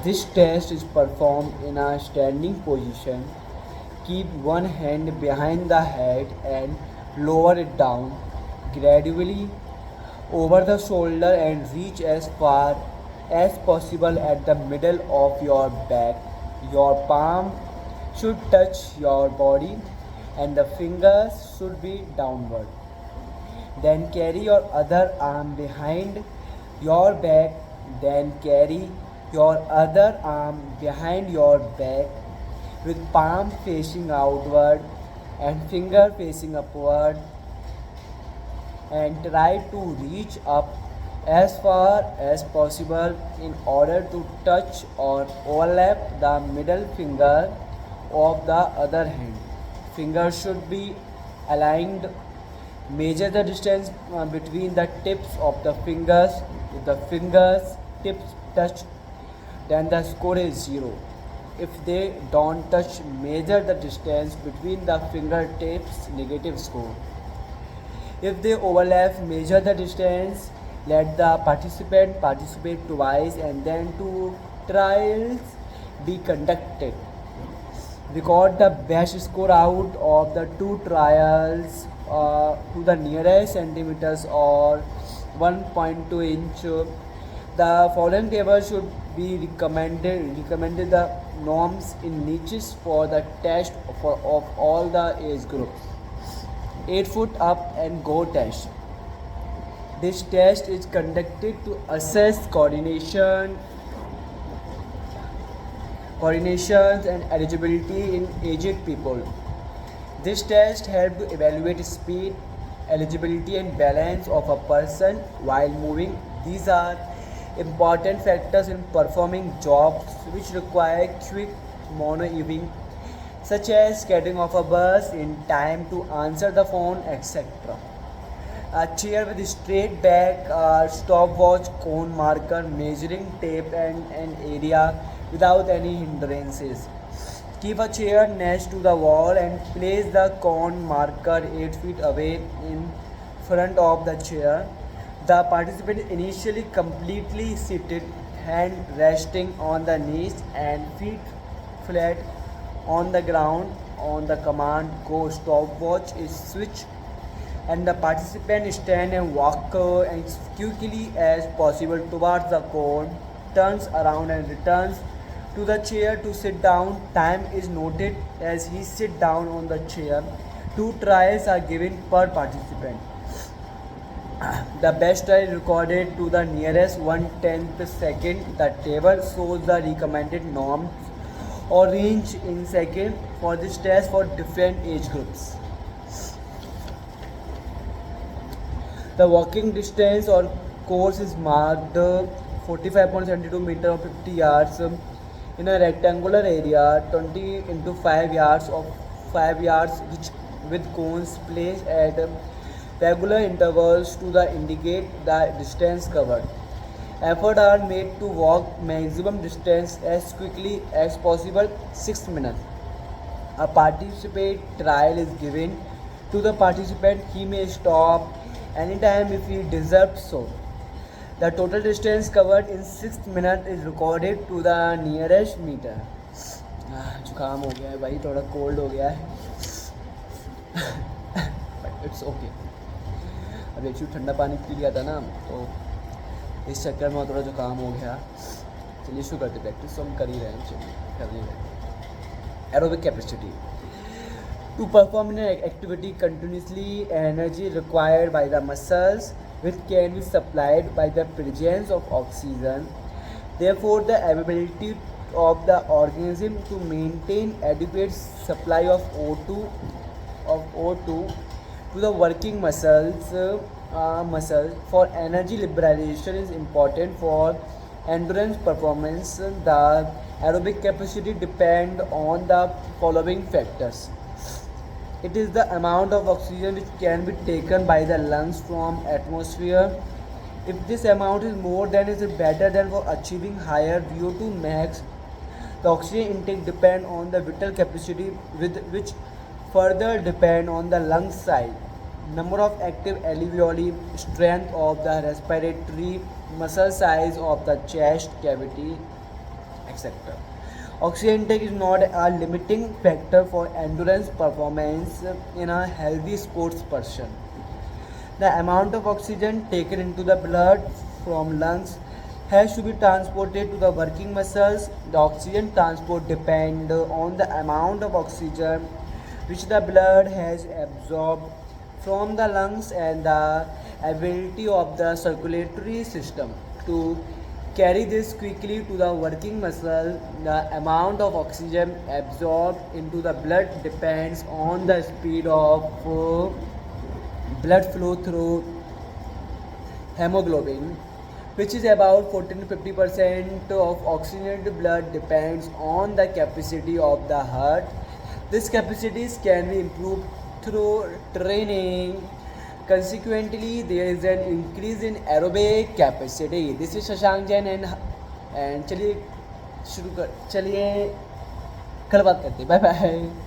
This test is performed in a standing position. Keep one hand behind the head and lower it down gradually over the shoulder and reach as far as possible at the middle of your back. Your palm should touch your body and the fingers should be downward. Then carry your other arm behind your back. Then carry your other arm behind your back with palm facing outward and finger facing upward, and try to reach up as far as possible in order to touch or overlap the middle finger of the other hand. Fingers should be aligned. Measure the distance between the tips of the fingers. If the fingers tips touch, then the score is 0. If they don't touch, measure the distance between the fingertips, negative score. If they overlap, measure the distance. Let the participant participate twice and then two trials be conducted. Record the best score out of the two trials to the nearest centimeters or 1.2 inch. The following table should be recommended the norms in niches for the test of all the age groups. 8 foot up and go test. This test is conducted to assess coordinations and eligibility in aged people. This test helps to evaluate speed, eligibility and balance of a person while moving. These are important factors in performing jobs which require quick maneuvering, such as getting off a bus in time to answer the phone, etc. A chair with straight back, stopwatch, cone marker, measuring tape and an area without any hindrances. Keep a chair next to the wall and place the cone marker 8 feet away in front of the chair. The participant initially completely seated, hand resting on the knees and feet flat on the ground. On the command go, stopwatch is switched and the participant stand and walk as quickly as possible towards the cone, turns around and returns to the chair to sit down. Time is noted as he sit down on the chair. 2 tries are given per participant. The best try recorded to the nearest 1/10 second. The table shows the recommended norms or range in second for this test for different age groups. The walking distance or course is marked 45.72 meter or 50 yards in a rectangular area, 20 into 5 yards of 5 yards which with cones placed at regular intervals to indicate the distance covered. Efforts are made to walk maximum distance as quickly as possible, 6 minutes. A participant trial is given to the participant. He may stop anytime if he deserves so. The total distance covered in 6 minutes is recorded to the nearest meter. जुकाम हो गया है भाई, थोड़ा cold हो गया है, but it's okay. अब एक्चुअली ठंडा पानी पी लिया था ना, तो इस चक्कर में थोड़ा जुकाम हो गया। चलिए शुरू करते प्रैक्टिस, तो हम कर ही रहे हैं, चलिए कर ही रहे हैं। Aerobic capacity to perform an activity continuously, energy required by the muscles which can be supplied by the presence of oxygen. Therefore, the ability of the organism to maintain adequate supply of O2 to the working muscles for energy liberation is important for endurance performance. The aerobic capacity depend on the following factors. It is the amount of oxygen which can be taken by the lungs from atmosphere. If this amount is more than is better than for achieving higher VO2 max, the oxygen intake depend on the vital capacity with which further depend on the lung size, number of active alveoli, strength of the respiratory muscle, size of the chest cavity, etc. Oxygen intake is not a limiting factor for endurance performance in a healthy sports person. The amount of oxygen taken into the blood from lungs has to be transported to the working muscles. The oxygen transport depends on the amount of oxygen which the blood has absorbed from the lungs and the ability of the circulatory system to carry this quickly to the working muscle. The amount of oxygen absorbed into the blood depends on the speed of blood flow through hemoglobin, which is about 14 to 50% of oxygenated blood, depends on the capacity of the heart. These capacities can be improved through training. Consequently, there is an increase in aerobic capacity. This is Shashank Jain and चलिए शुरू कर चलिए कल बात करते हैं. Bye bye.